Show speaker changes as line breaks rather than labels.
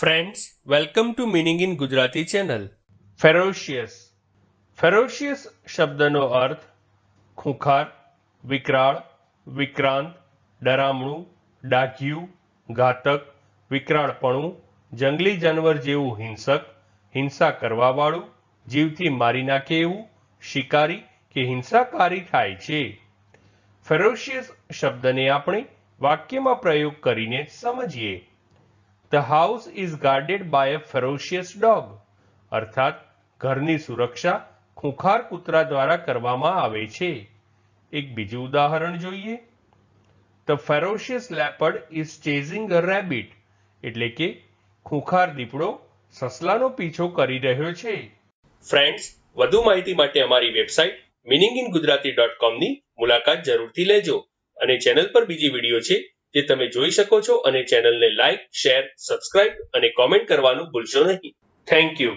Friends, welcome to Meaning in Gujarati channel. Ferocious. Ferocious શબ્દનો અર્થ ખૂંખાર, વિકરાળ, વિક્રાંત, ડરામણું, ડાઘ્યું, ઘાતક, વિકરાળપણું, જંગલી જાનવર જેવું હિંસક, હિંસા કરવાવાળું, જીવથી મારી નાખે એવું, શિકારી કે હિંસાકારી થાય છે. ફેરોશિયસ શબ્દને આપણે વાક્યમાં પ્રયોગ કરીને સમજીએ. The house is guarded by a ferocious dog. અર્થાત ઘરની સુરક્ષા ખૂંખાર કૂતરા દ્વારા કરવામાં આવે છે. એક બીજું ઉદાહરણ જોઈએ. The ferocious leopard is chasing a rabbit. એટલે કે ખૂંખાર દીપડો સસલાનો પીછો કરી રહ્યો છે. ફ્રેન્ડ્સ, વધુ માહિતી માટે અમારી વેબસાઇટ meaninginggujarati.com ની મુલાકાત જરૂરથી લેજો અને ચેનલ પર બીજી વિડીયો છે જે તમે જોઈ શકો છો અને ચેનલને લાઇક, શેર, સબસ્ક્રાઇબ અને કોમેન્ટ કરવાનું ભૂલશો નહીં. Thank you.